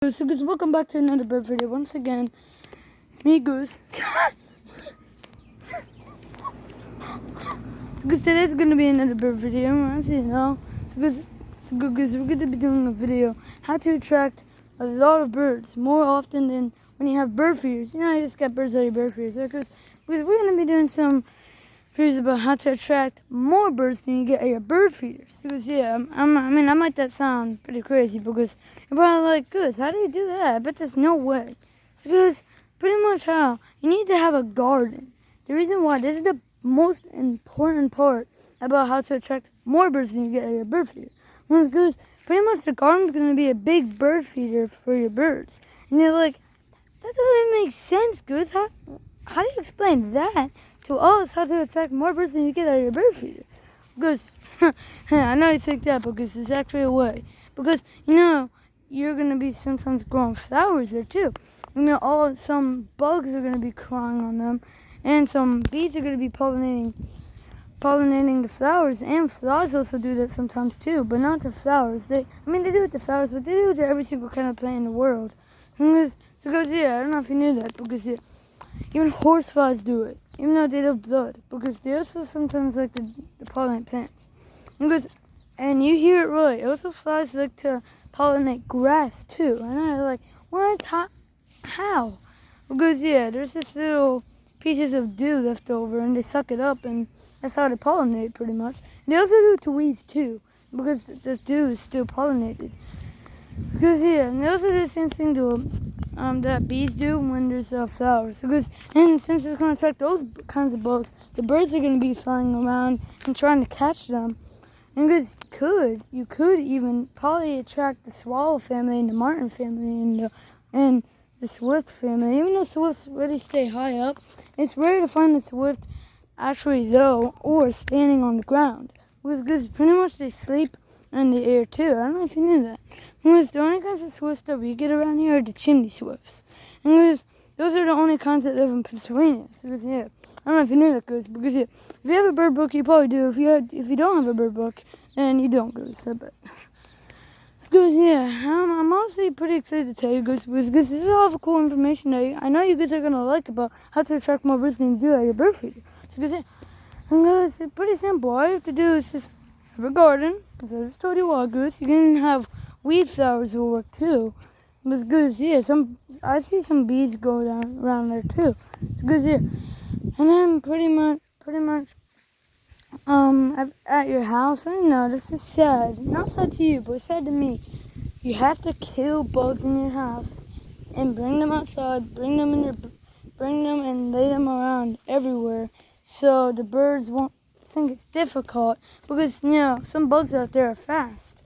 So guys, welcome back to another bird video. Once again, it's me, Goose. So guys, today's gonna be another bird video, as you know. So guys, we're gonna be doing a video how to attract a lot of birds more often than when you have bird feeders. You know, you just got birds out of your bird feeders. So guys, we're gonna be doing some videos about how to attract more birds than you get at your bird feeders. Because yeah, I might that sound pretty crazy because you're probably like, Goose, how do you do that? I bet there's no way. So guys, pretty much how you need to have a garden. The reason why this is the most important part about how to attract more birds than you get at your bird feeder. Because pretty much the garden's gonna be a big bird feeder for your birds. And you're like, that doesn't make sense, Goose. How do you explain that to us, how to attract more birds than you get out of your bird feeder? Because, I know you think that, because there's actually a way. Because, you know, you're going to be sometimes growing flowers there too. You know, some bugs are going to be crawling on them, and some bees are going to be pollinating the flowers, and flies also do that sometimes too, but not the flowers. They do it with the flowers, but they do it to every single kind of plant in the world. Because, I don't know if you knew that, because even horseflies do it, even though they love blood, because they also sometimes like to pollinate plants. And you hear it right, also flies like to pollinate grass too. And I'm like, what? How? Because there's this little pieces of dew left over, and they suck it up, and that's how they pollinate pretty much. And they also do it to weeds too, because the dew is still pollinated. Because and they also do the same thing to that bees do when there's flowers. And since it's going to attract those kinds of bugs, the birds are going to be flying around and trying to catch them. And because you could even probably attract the swallow family and the martin family and the swift family. Even though swifts really stay high up, it's rare to find the swift actually low or standing on the ground. Because pretty much they sleep in the air too. I don't know if you knew that. Because the only kinds of swifts that we get around here are the chimney swifts. And those are the only kinds that live in Pennsylvania. So I don't know if you knew that, Goose. Because if you have a bird book, you probably do. If you don't have a bird book, then you don't, Goose. I bet. I'm honestly pretty excited to tell you, Goose, because this is all of cool information that I know you guys are gonna like about how to attract more birds than you do at your bird feeder. So it's pretty simple. All you have to do is just have a garden. As I just told you all, Goose. You can have weed flowers will work too. But Goose, I see some bees go down around there too. It's Goose, and then pretty much, at your house. I know this is sad. Not sad to you, but sad to me. You have to kill bugs in your house and bring them outside. Bring them and lay them around everywhere, so the birds won't think it's difficult. Because some bugs out there are fast.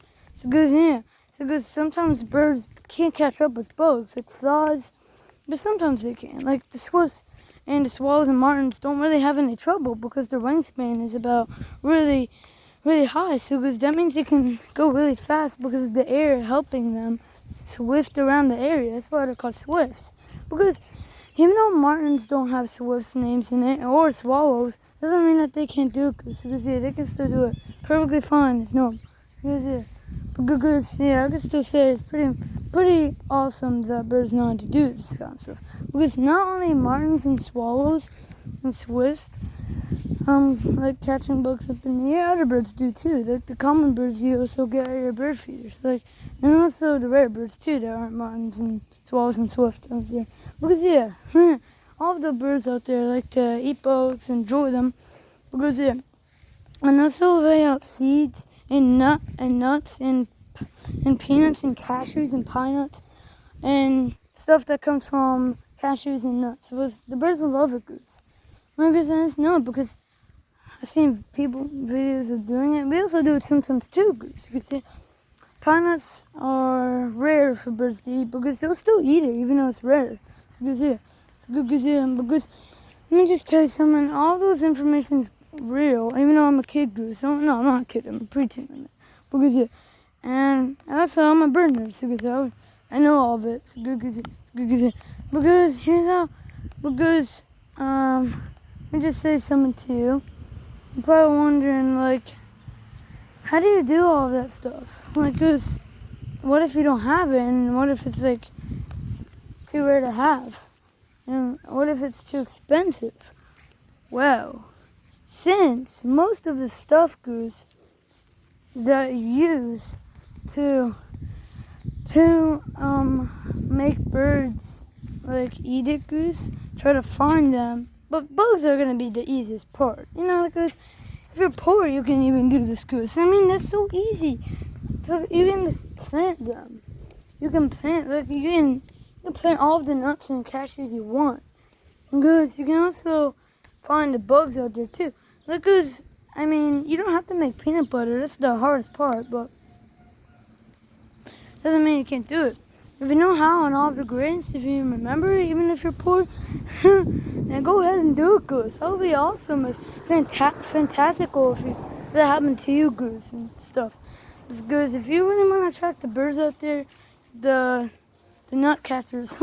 Because sometimes birds can't catch up with bugs, like flies, but sometimes they can. Like the swifts and the swallows and martins don't really have any trouble because their wingspan is about really, really high. So that means they can go really fast because of the air helping them swift around the area. That's why they're called swifts. Because even though martins don't have swifts names in it, or swallows, doesn't mean that they can't do it. Because they can still do it perfectly fine. It's normal. Because I can still say it's pretty awesome that birds know how to do this kind of stuff. Because not only martins and swallows and swifts like catching bugs up in the air, other birds do too. Like the common birds you also get at your bird feeders. And also the rare birds too that aren't martins and swallows and swifts out there. Because all of the birds out there like to eat bugs and enjoy them. Because and also lay out seeds and nuts and peanuts and cashews and pine nuts and stuff that comes from cashews and nuts. The birds will love it, Goose. I just know it because I've seen videos of doing it. We also do it sometimes too, Goose. You can see pine nuts are rare for birds to eat because they'll still eat it even though it's rare. It's good, because let me just tell you something. All those information's real, even though I'm a kid, Goose. No, I'm not a kid. I'm a preteen on it. Because and also I'm a bird nerd. So I know all of it. It's good, because here's how. Because let me just say something to you. You're probably wondering how do you do all of that stuff? Because what if you don't have it, and what if it's like too rare to have, and what if it's too expensive? Well, since most of the stuff, Goose, that you use to make birds like eat it, Goose, try to find them. But bugs are gonna be the easiest part, Goose. If you're poor, you can even do this, Goose. I mean, that's so easy. So you can just plant them. You can plant plant all of the nuts and cashews you want. And Goose, you can also find the bugs out there too. Look, Goose, I mean, you don't have to make peanut butter. That's the hardest part, but doesn't mean you can't do it. If you know how and all of the ingredients, if you remember, even if you're poor, then go ahead and do it, Goose. That would be awesome. It's fantastical if that happened to you, Goose, and stuff. It's good. If you really want to attract the birds out there, the nut catchers,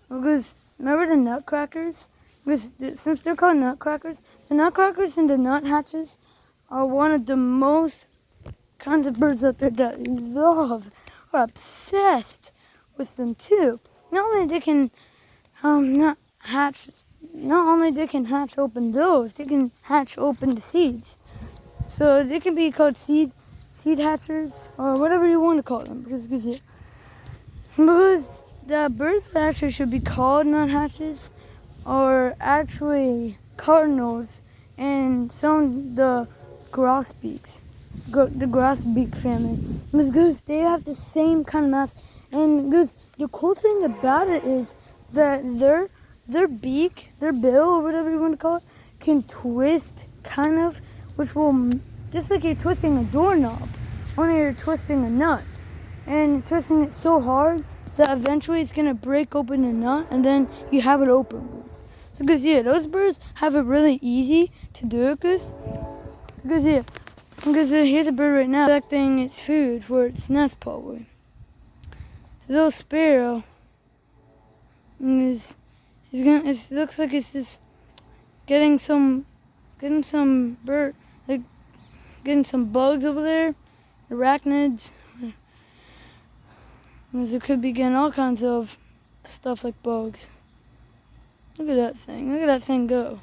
because remember the nutcrackers? Because since they're called nutcrackers, the nutcrackers and the nuthatches are one of the most kinds of birds out there that love, are obsessed with them too. Not only they can hatch open those, they can hatch open the seeds. So they can be called seed hatchers or whatever you want to call them, because the birds that actually should be called nuthatches are actually cardinals and some of the grosbeaks. The grosbeak family. Because they have the same kind of mass. And because the cool thing about it is that their beak, their bill, or whatever you want to call it, can twist kind of, which will, just like you're twisting a doorknob, only you're twisting a nut. And twisting it so hard that eventually it's going to break open the nut and then you have it open. So because those birds have it really easy to do it, because here's a bird right now collecting its food for its nest, probably. So the little sparrow it looks like it's just getting some bugs over there, arachnids. Because it could be getting all kinds of stuff like bugs. Look at that thing. Look at that thing go.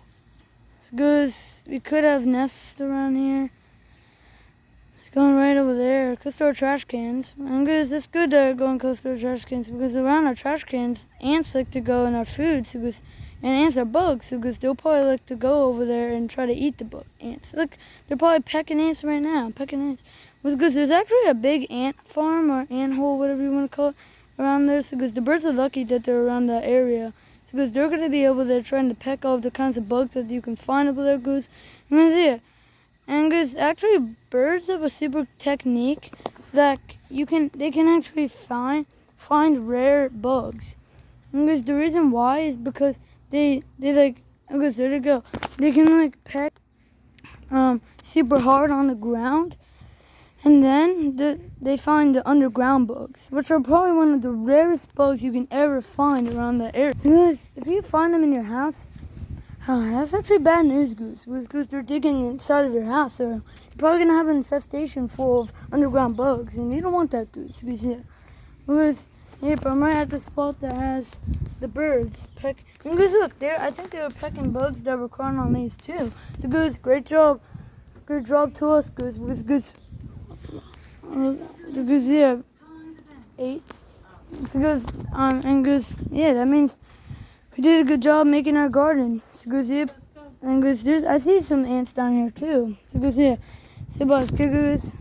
It's good. We could have nests around here. It's going right over there, close to our trash cans. And it's good that going close to our trash cans, because around our trash cans, ants like to go in our food. And ants are bugs, because they'll probably like to go over there and try to eat the ants. Look, they're probably pecking ants right now. Because there's actually a big ant farm or ant hole, whatever you want to call it, around there. So because the birds are lucky that they're around that area. So because they're going to be over there trying to peck all the kinds of bugs that you can find over there, Goose. And because actually birds have a super technique that they can actually find rare bugs. And because the reason why is because they like, because there they go. They can like peck super hard on the ground. And then they find the underground bugs, which are probably one of the rarest bugs you can ever find around that area. So if you find them in your house, that's actually bad news, Goose. Because they're digging inside of your house, so you're probably going to have an infestation full of underground bugs. And you don't want that, Goose. Because I'm right at the spot that has the birds peck. And Goose, look, I think they were pecking bugs that were crawling on these too. So Goose, great job. Great job to us, Goose. Because Goose... So 8. So that means we did a good job making our garden. So and I see some ants down here too. So say bye, Goose.